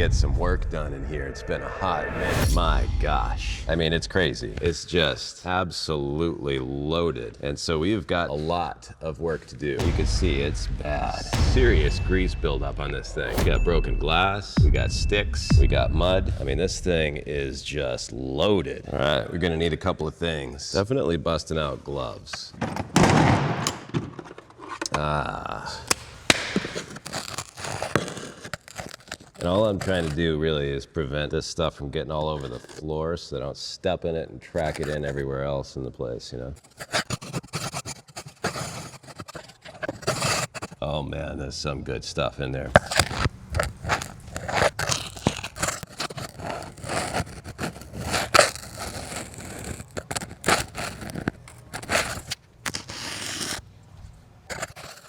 get some work done in here. It's been a hot minute. My gosh. I mean, it's crazy. It's just absolutely loaded. And so we've got a lot of work to do. You can see it's bad. Serious grease buildup on this thing. We got broken glass, we got sticks, we got mud. I mean, this thing is just loaded. All right, we're gonna need a couple of things. Definitely busting out gloves. And all I'm trying to do really is prevent this stuff from getting all over the floor so that I don't step in it and track it in everywhere else in the place, you know? Oh man, there's some good stuff in there.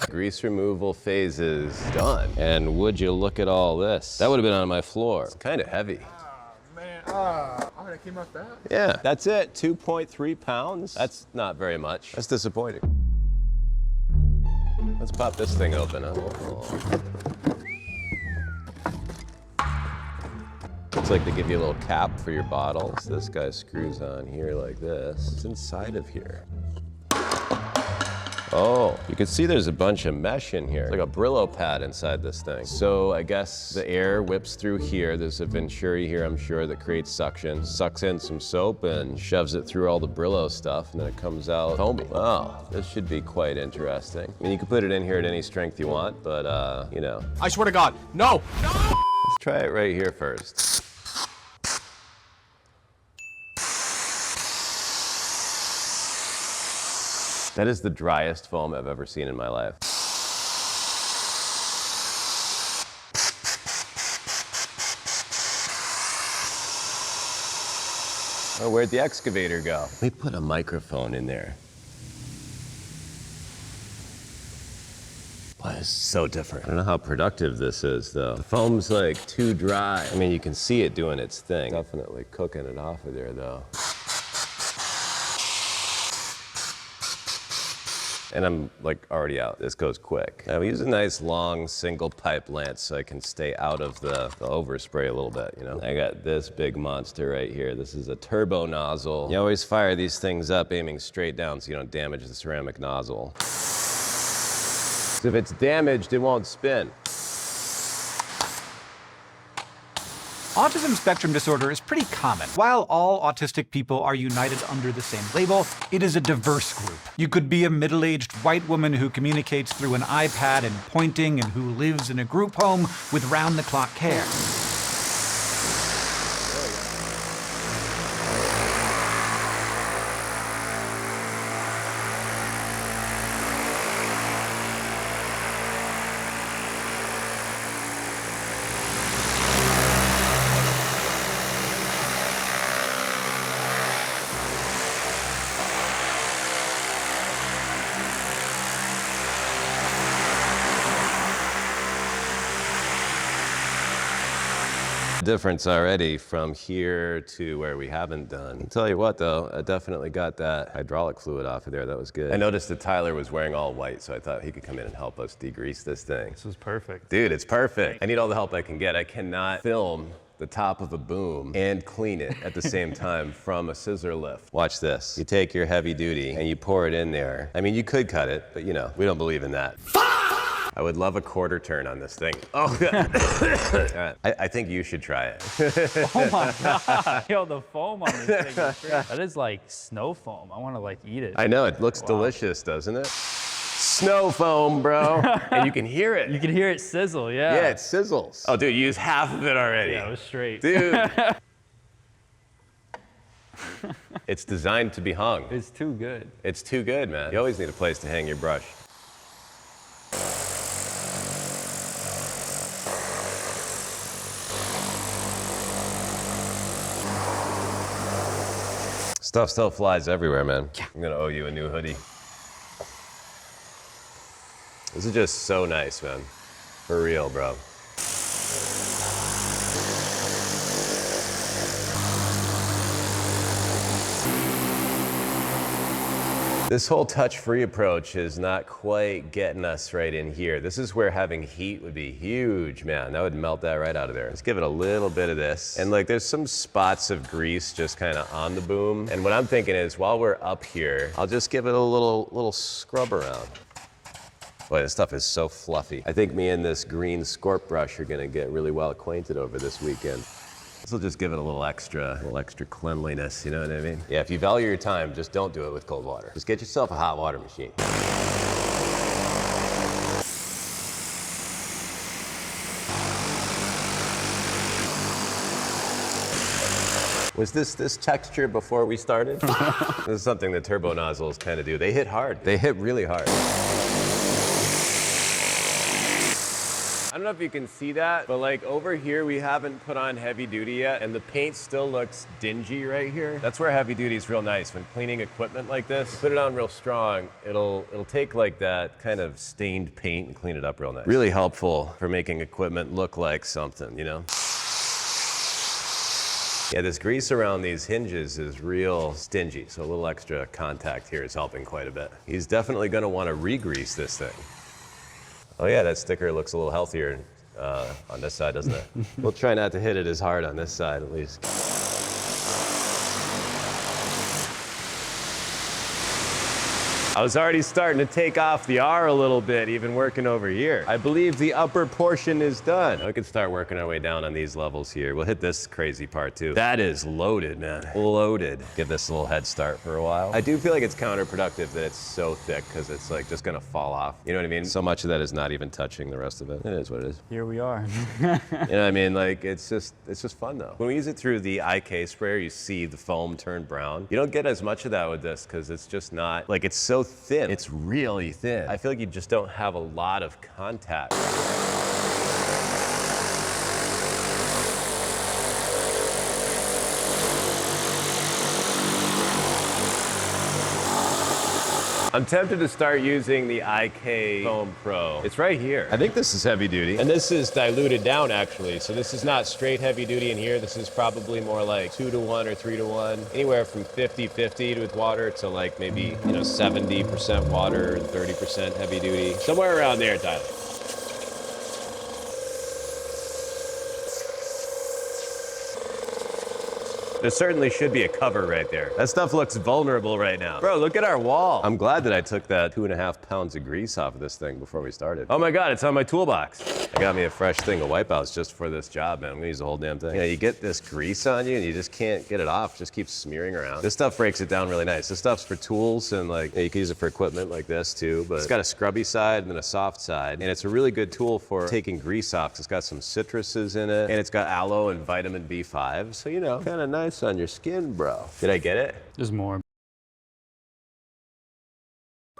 Grease removal phase is done. And would you look at all this? That would have been on my floor. It's kind of heavy. Oh, man. Oh, that came out that? Yeah, that's it. 2.3 pounds. That's not very much. That's disappointing. Let's pop this thing open. Oh. Looks like they give you a little cap for your bottles. This guy screws on here like this. What's inside of here? Oh, you can see there's a bunch of mesh in here. It's like a Brillo pad inside this thing. So I guess the air whips through here. There's a venturi here, I'm sure, that creates suction. Sucks in some soap and shoves it through all the Brillo stuff, and then it comes out foamy. Wow, this should be quite interesting. I mean, you can put it in here at any strength you want, but you know. I swear to God, no! No! Let's try it right here first. That is the driest foam I've ever seen in my life. Oh, where'd the excavator go? Let me put a microphone in there. Wow, it's so different. I don't know how productive this is, though. The foam's like too dry. I mean, you can see it doing its thing. Definitely cooking it off of there, though. And I'm like already out. This goes quick. Now we use a nice long single pipe lance so I can stay out of the overspray a little bit, you know? I got this big monster right here. This is a turbo nozzle. You always fire these things up aiming straight down so you don't damage the ceramic nozzle. So if it's damaged, it won't spin. Autism spectrum disorder is pretty common. While all autistic people are united under the same label, it is a diverse group. You could be a middle-aged white woman who communicates through an iPad and pointing and who lives in a group home with round-the-clock care. Difference already from here to where we haven't done. I'll tell you what though, I definitely got that hydraulic fluid off of there. That was good. I noticed that Tyler was wearing all white, so I thought he could come in and help us degrease this thing. This was perfect. Dude, it's perfect. I need all the help I can get. I cannot film the top of a boom and clean it at the same time from a scissor lift. Watch this. You take your heavy duty and you pour it in there. I mean, you could cut it, but you know, we don't believe in that. I would love a quarter turn on this thing. Oh, I think you should try it. Oh my God. Yo, the foam on this thing is crazy. That is like snow foam. I want to like eat it. I know, it looks delicious, doesn't it? Snow foam, bro. And you can hear it. You can hear it sizzle, yeah. Yeah, it sizzles. Oh, dude, you used half of it already. Yeah, it was straight. Dude. It's designed to be hung. It's too good. It's too good, man. You always need a place to hang your brush. Stuff still flies everywhere, man. Yeah. I'm gonna owe you a new hoodie. This is just so nice, man. For real, bro. This whole touch-free approach is not quite getting us right in here. This is where having heat would be huge, man. That would melt that right out of there. Let's give it a little bit of this. And like there's some spots of grease just kind of on the boom. And what I'm thinking is while we're up here, I'll just give it a little scrub around. Boy, this stuff is so fluffy. I think me and this green Skorp brush are gonna get really well acquainted over this weekend. This will just give it a little extra cleanliness, you know what I mean? Yeah, if you value your time, just don't do it with cold water. Just get yourself a hot water machine. Was this texture before we started? This is something that turbo nozzles kind of do. They hit hard. They hit really hard. I don't know if you can see that, but like over here, we haven't put on heavy duty yet, and the paint still looks dingy right here. That's where heavy duty is real nice. When cleaning equipment like this, put it on real strong, it'll take like that kind of stained paint and clean it up real nice. Really helpful for making equipment look like something, you know? Yeah, this grease around these hinges is real stingy, so a little extra contact here is helping quite a bit. He's definitely gonna wanna re-grease this thing. Oh yeah, that sticker looks a little healthier on this side, doesn't it? We'll try not to hit it as hard on this side at least. I was already starting to take off the R a little bit, even working over here. I believe the upper portion is done. We can start working our way down on these levels here. We'll hit this crazy part too. That is loaded, man. Loaded. Give this a little head start for a while. I do feel like it's counterproductive that it's so thick because it's like just gonna fall off. You know what I mean? So much of that is not even touching the rest of it. It is what it is. Here we are. You know what I mean? Like it's just fun though. When we use it through the IK sprayer, you see the foam turn brown. You don't get as much of that with this because it's just not, like it's so thin. It's really thin. I feel like you just don't have a lot of contact. I'm tempted to start using the IK Foam Pro. It's right here. I think this is heavy duty. And this is diluted down actually. So this is not straight heavy duty in here. This is probably more like 2-to-1 or 3-to-1. Anywhere from 50-50 with water to like maybe, 70% water and 30% heavy duty. Somewhere around there, Tyler. There certainly should be a cover right there. That stuff looks vulnerable right now. Bro, look at our wall. I'm glad that I took that 2.5 pounds of grease off of this thing before we started. Oh my God, it's on my toolbox. I got me a fresh thing of wipeouts just for this job, man. I'm gonna use the whole damn thing. You get this grease on you and you just can't get it off. It just keeps smearing around. This stuff breaks it down really nice. This stuff's for tools and like, you can use it for equipment like this too, but it's got a scrubby side and then a soft side. And it's a really good tool for taking grease off. It's got some citruses in it and it's got aloe and vitamin B5. So, kind of nice on your skin, bro. Did I get it? There's more.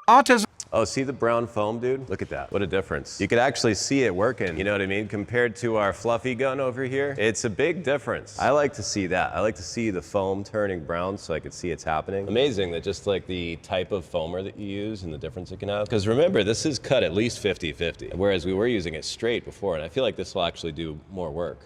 Autism. Oh, see the brown foam, dude? Look at that. What a difference. You could actually see it working, you know what I mean? Compared to our fluffy gun over here, it's a big difference. I like to see that. I like to see the foam turning brown so I could see it's happening. Amazing that just like the type of foamer that you use and the difference it can have. Because remember, this is cut at least 50-50, whereas we were using it straight before, and I feel like this will actually do more work.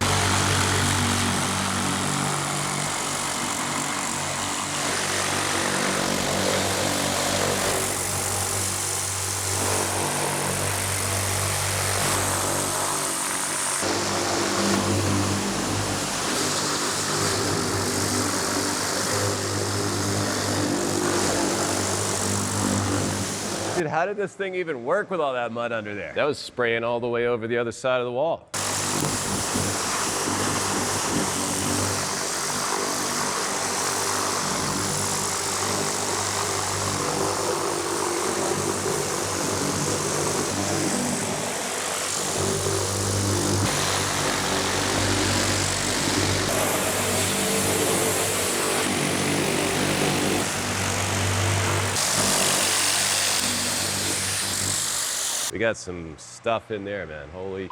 Dude, how did this thing even work with all that mud under there? That was spraying all the way over the other side of the wall. We got some stuff in there, man. Holy.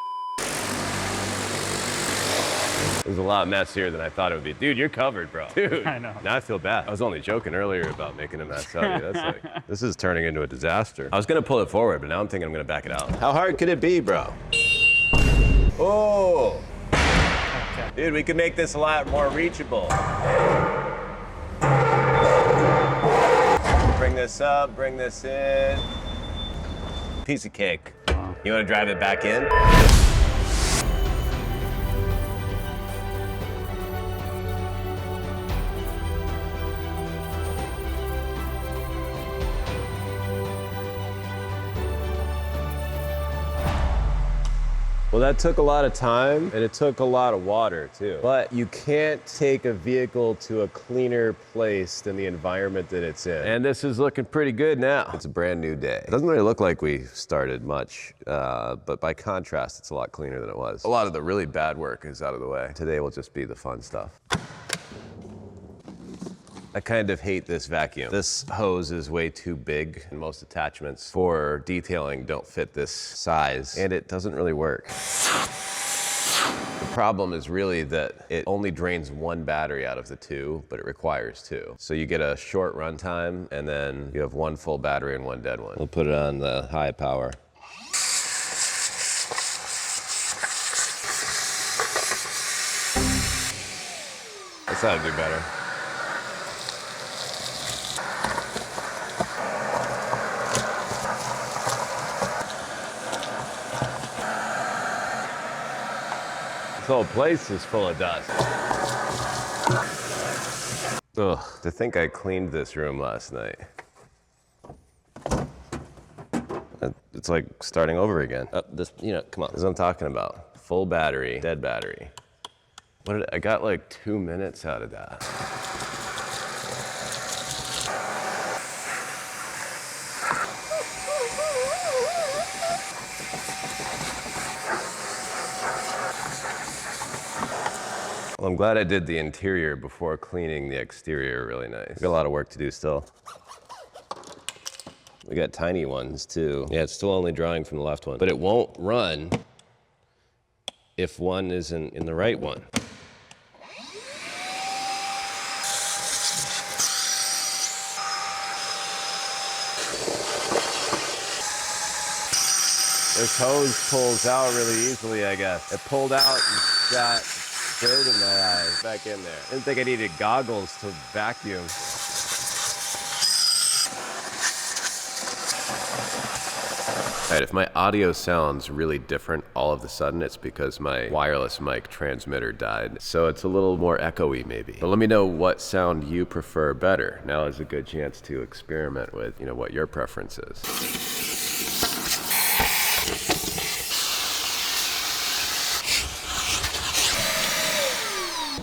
There's a lot messier than I thought it would be. Dude, you're covered, bro. Dude. I know. Now I feel bad. I was only joking earlier about making a mess out of you. That's like, this is turning into a disaster. I was gonna pull it forward, but now I'm thinking I'm gonna back it out. How hard could it be, bro? Oh. Okay. Dude, we could make this a lot more reachable. Bring this up, bring this in. Piece of cake. You want to drive it back in? Well, that took a lot of time and it took a lot of water too. But you can't take a vehicle to a cleaner place than the environment that it's in. And this is looking pretty good now. It's a brand new day. It doesn't really look like we started much, but by contrast, it's a lot cleaner than it was. A lot of the really bad work is out of the way. Today will just be the fun stuff. I kind of hate this vacuum. This hose is way too big, and most attachments for detailing don't fit this size, and it doesn't really work. The problem is really that it only drains one battery out of the two, but it requires two. So you get a short run time, and then you have one full battery and one dead one. We'll put it on the high power. That's how to do better. This whole place is full of dust. Ugh, to think I cleaned this room last night. It's like starting over again. This, you know, come on. This is what I'm talking about. Full battery, dead battery. I got like 2 minutes out of that. Well, I'm glad I did the interior before cleaning the exterior really nice. We got a lot of work to do still. We got tiny ones too. Yeah, it's still only drawing from the left one, but it won't run if one isn't in the right one. This hose pulls out really easily, I guess. It pulled out and got dirt in my eyes, back in there. I didn't think I needed goggles to vacuum. All right, if my audio sounds really different all of a sudden, it's because my wireless mic transmitter died. So it's a little more echoey maybe. But let me know what sound you prefer better. Now is a good chance to experiment with, you know, what your preference is.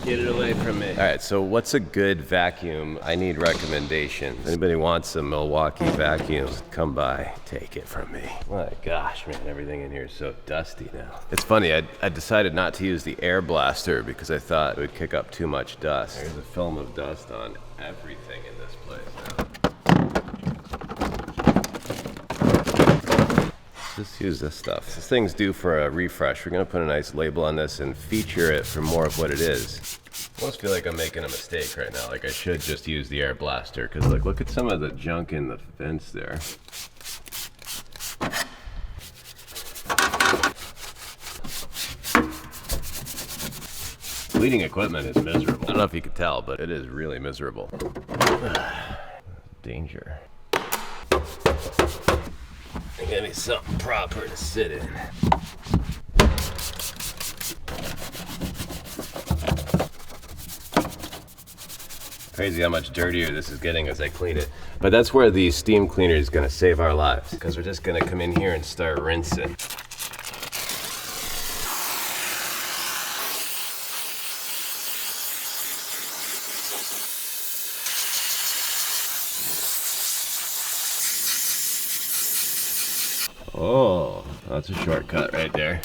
Get it away from me. All right, so what's a good vacuum? I need recommendations. Anybody wants a Milwaukee vacuum, come by, take it from me. My gosh, man, everything in here is so dusty now. It's funny, I decided not to use the air blaster because I thought it would kick up too much dust. There's a film of dust on everything in this place now. Just use this stuff. This thing's due for a refresh. We're gonna put a nice label on this and feature it for more of what it is. I almost feel like I'm making a mistake right now. Like I should just use the air blaster because look at some of the junk in the vents there. Cleaning equipment is miserable. I don't know if you could tell, but it is really miserable. Danger. Give me something proper to sit in. Crazy how much dirtier this is getting as I clean it. But that's where the steam cleaner is gonna save our lives, because we're just gonna come in here and start rinsing. Oh, that's a shortcut right there.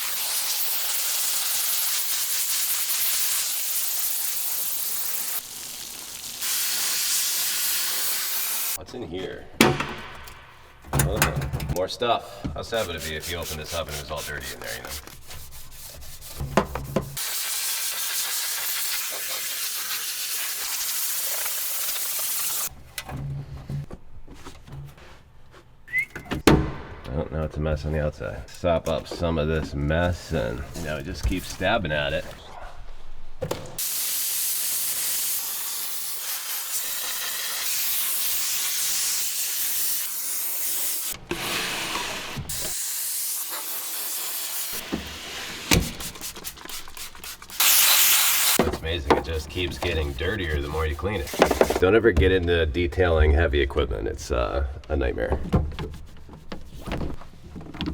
What's in here? Oh, more stuff. How sad would it be if you opened this up and it was all dirty in there, you know? Oh, now it's a mess on the outside. Sop up some of this mess and, you know, just keep stabbing at it. amazing. It just keeps getting dirtier the more you clean it. Don't ever get into detailing heavy equipment. It's a nightmare.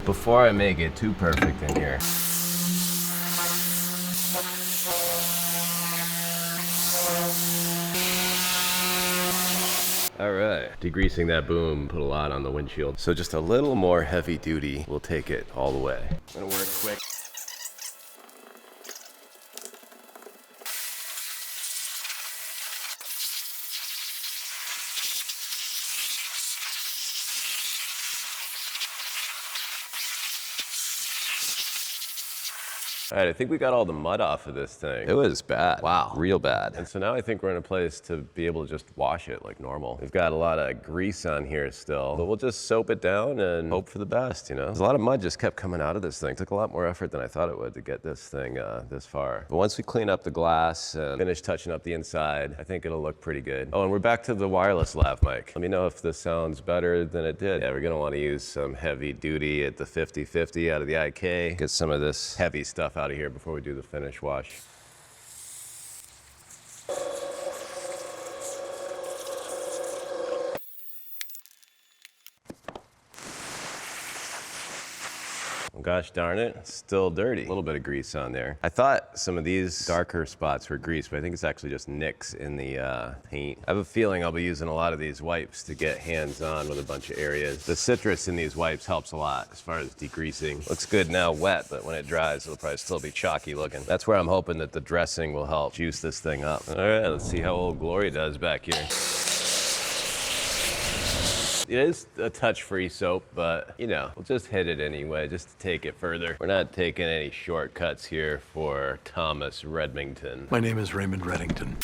Before I make it too perfect in here, all right, degreasing that boom put a lot on the windshield. So just a little more heavy duty will take it all the way. I'm gonna work quick. All right, I think we got all the mud off of this thing. It was bad. Wow, real bad. And so now I think we're in a place to be able to just wash it like normal. We've got a lot of grease on here still, but we'll just soap it down and hope for the best, you know? There's a lot of mud just kept coming out of this thing. It took a lot more effort than I thought it would to get this thing this far. But once we clean up the glass and finish touching up the inside, I think it'll look pretty good. Oh, and we're back to the wireless lav mic. Let me know if this sounds better than it did. Yeah, we're gonna wanna use some heavy duty at the 50/50 out of the IK. Get some of this heavy stuff out of here before we do the finish wash. Gosh darn it, it's still dirty. A little bit of grease on there. I thought some of these darker spots were grease, but I think it's actually just nicks in the paint. I have a feeling I'll be using a lot of these wipes to get hands-on with a bunch of areas. The citrus in these wipes helps a lot as far as degreasing. Looks good now wet, but when it dries, it'll probably still be chalky looking. That's where I'm hoping that the dressing will help juice this thing up. All right, let's see how old Glory does back here. It is a touch-free soap, but you know, we'll just hit it anyway, just to take it further. We're not taking any shortcuts here for Thomas Redmington. My name is Raymond Reddington.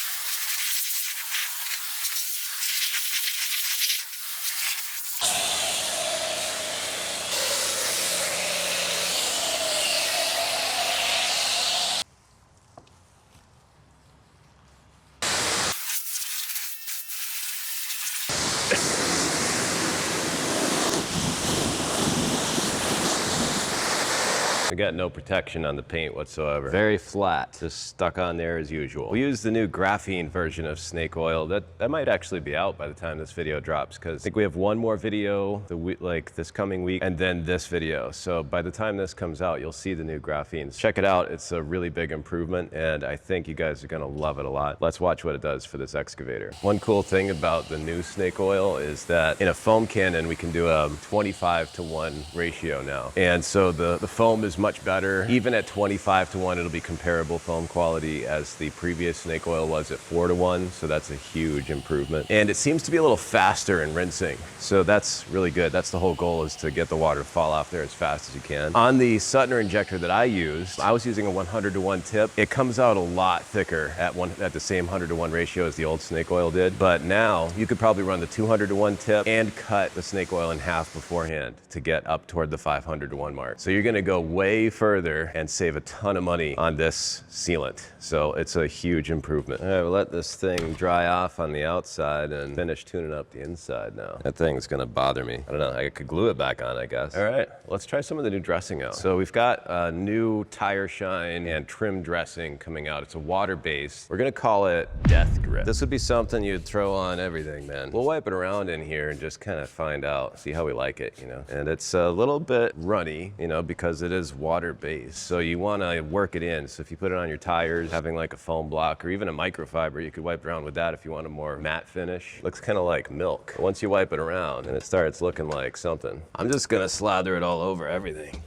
We got no protection on the paint whatsoever. Very flat, just stuck on there as usual. We use the new graphene version of snake oil. That might actually be out by the time this video drops, because I think we have one more video like this coming week, and then this video. So by the time this comes out, you'll see the new graphenes. Check it out, it's a really big improvement, and I think you guys are gonna love it a lot. Let's watch what it does for this excavator. One cool thing about the new snake oil is that in a foam cannon, we can do a 25-to-1 ratio now. And so the foam is much better. Even at 25-to-1, it'll be comparable foam quality as the previous snake oil was at 4-to-1, so that's a huge improvement. And it seems to be a little faster in rinsing, so that's really good. That's the whole goal, is to get the water to fall off there as fast as you can. On the Suttner injector that I used, I was using a 100-to-1 tip. It comes out a lot thicker at the same 100-to-1 ratio as the old snake oil did, but now you could probably run the 200-to-1 tip and cut the snake oil in half beforehand to get up toward the 500-to-1 mark. So you're gonna go way further and save a ton of money on this sealant. So it's a huge improvement. All right, we'll let this thing dry off on the outside and finish tuning up the inside now. That thing's gonna bother me. I don't know, I could glue it back on, I guess. All right, let's try some of the new dressing out. So we've got a new tire shine and trim dressing coming out. It's a water-based. We're gonna call it Death Grip. This would be something you'd throw on everything, man. We'll wipe it around in here and just kind of find out, see how we like it, you know? And it's a little bit runny, you know, because it is water-based. So you wanna work it in. So if you put it on your tires, having like a foam block or even a microfiber, you could wipe around with that if you want a more matte finish. Looks kind of like milk. But once you wipe it around and it starts looking like something, I'm just gonna slather it all over everything.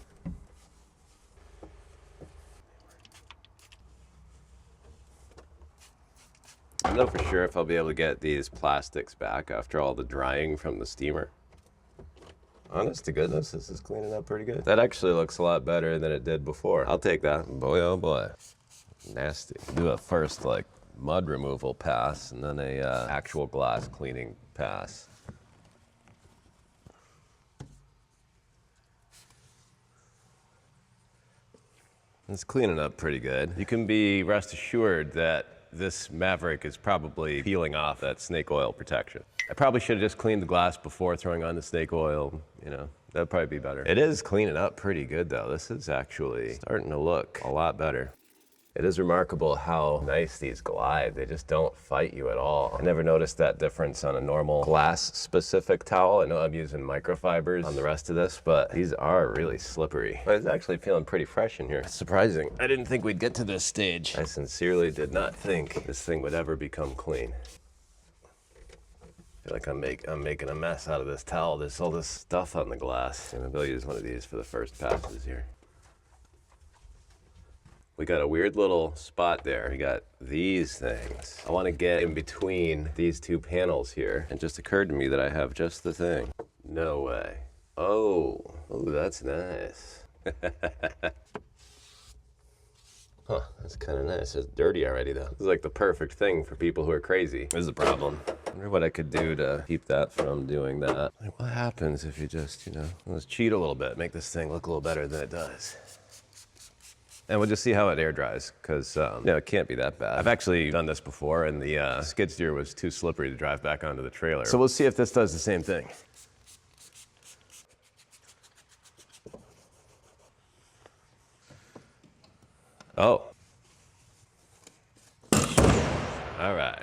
I don't know for sure if I'll be able to get these plastics back after all the drying from the steamer. Honest to goodness, this is cleaning up pretty good. That actually looks a lot better than it did before. I'll take that. Boy, oh boy. Nasty. Do a first like mud removal pass and then a actual glass cleaning pass. It's cleaning up pretty good. You can be rest assured that this Maverick is probably peeling off that snake oil protection. I probably should have just cleaned the glass before throwing on the snake oil, you know, that'd probably be better. It is cleaning up pretty good though. This is actually starting to look a lot better. It is remarkable how nice these glide. They just don't fight you at all. I never noticed that difference on a normal glass-specific towel. I know I'm using microfibers on the rest of this, but these are really slippery. It's actually feeling pretty fresh in here. It's surprising. I didn't think we'd get to this stage. I sincerely did not think this thing would ever become clean. I feel like I'm making a mess out of this towel. There's all this stuff on the glass. Maybe I'll use one of these for the first passes here. We got a weird little spot there. We got these things. I want to get in between these two panels here. It just occurred to me that I have just the thing. No way. Oh, that's nice. Huh, that's kind of nice. It's dirty already though. This is like the perfect thing for people who are crazy. This is a problem. I wonder what I could do to keep that from doing that. Like, what happens if you just, let's cheat a little bit, make this thing look a little better than it does. And we'll just see how it air dries, because it can't be that bad. I've actually done this before, and the skid steer was too slippery to drive back onto the trailer. So we'll see if this does the same thing. Oh. All right.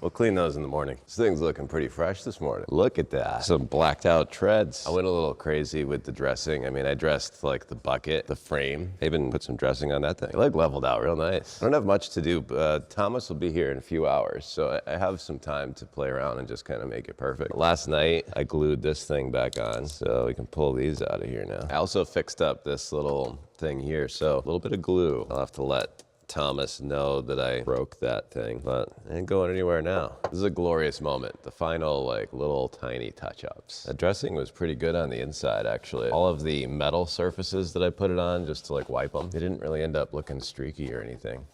We'll clean those in the morning. This thing's looking pretty fresh this morning. Look at that. Some blacked out treads. I went a little crazy with the dressing. I mean, I dressed like the bucket, the frame. I even put some dressing on that thing. It like leveled out real nice. I don't have much to do, but Thomas will be here in a few hours, so I have some time to play around and just kind of make it perfect. Last night, I glued this thing back on, so we can pull these out of here now. I also fixed up this little thing here, so a little bit of glue. I'll have to let Thomas know that I broke that thing, but it ain't going anywhere now. This is a glorious moment. The final little tiny touch-ups. The dressing was pretty good on the inside actually. All of the metal surfaces that I put it on just to wipe them, they didn't really end up looking streaky or anything.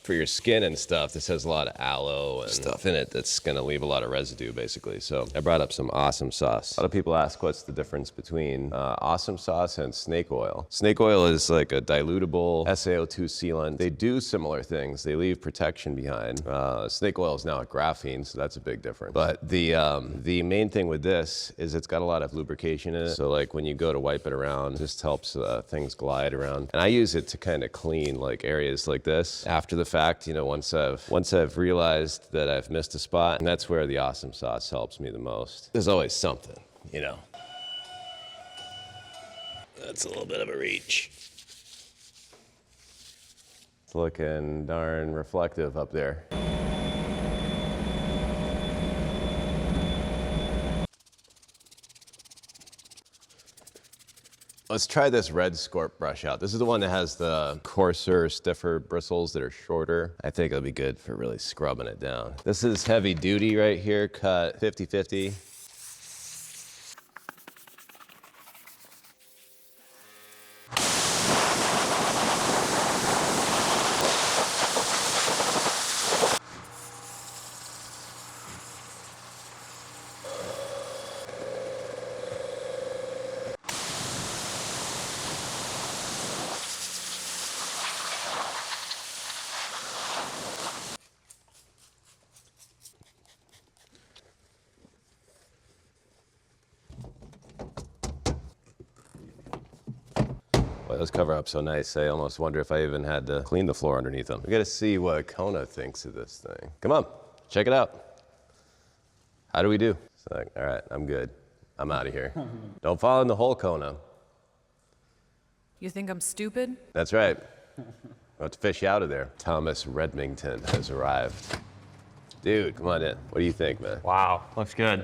For your skin and stuff, this has a lot of aloe and stuff in it that's gonna leave a lot of residue basically. So I brought up some awesome sauce. A lot of people ask what's the difference between awesome sauce and snake oil. Snake oil is like a dilutable SaO2 sealant. They do similar things. They leave protection behind. Snake oil is now a graphene, so that's a big difference. But the main thing with this is it's got a lot of lubrication in it. So when you go to wipe it around, it just helps things glide around. And I use it to kind of clean areas like this after the fact, once I've realized that I've missed a spot, and that's where the awesome sauce helps me the most. There's always something, That's a little bit of a reach. It's looking darn reflective up there. Let's try this red Skorp brush out. This is the one that has the coarser, stiffer bristles that are shorter. I think it'll be good for really scrubbing it down. This is heavy duty right here, cut 50-50. Those cover up so nice, I almost wonder if I even had to clean the floor underneath them. We gotta see what Kona thinks of this thing. Come on, check it out. How do we do? It's like, all right, I'm good. I'm out of here. Don't fall in the hole, Kona. You think I'm stupid? That's right. We'll have to fish you out of there. Thomas Redmington has arrived. Dude, come on in. What do you think, man? Wow, looks good.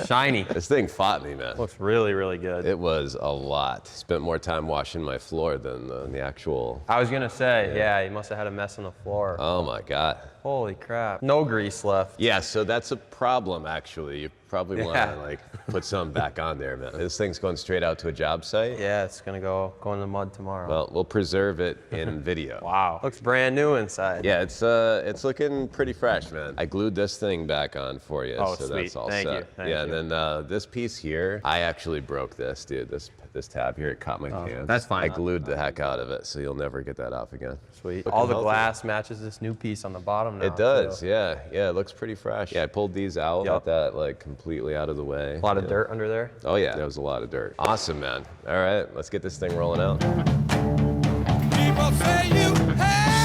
Shiny. This thing fought me, man. Looks really, really good. It was a lot. Spent more time washing my floor than the actual... I was gonna say, yeah, you must have had a mess on the floor. Oh my God. Holy crap. No grease left. Yeah, so that's a problem, actually. You probably want to put some back on there, man. This thing's going straight out to a job site. Yeah, it's gonna go in the mud tomorrow. Well, we'll preserve it in video. Wow, looks brand new inside. Yeah, it's looking pretty fresh, man. I glued this thing back on for you, oh, so sweet. that's all Thank set. you. Thank yeah, you. and then this piece here, I actually broke this, dude. This tab here, it caught my pants. That's fine. I glued the heck out of it, so you'll never get that off again. Sweet. Looking All the healthy. glass matches this new piece on the bottom now. It does, too. yeah. Yeah, it looks pretty fresh. Yeah, I pulled these out, got Yep. that like completely out of the way. A lot of dirt under there. Oh yeah, there was a lot of dirt. Awesome, man. All right, let's get this thing rolling out. People say you have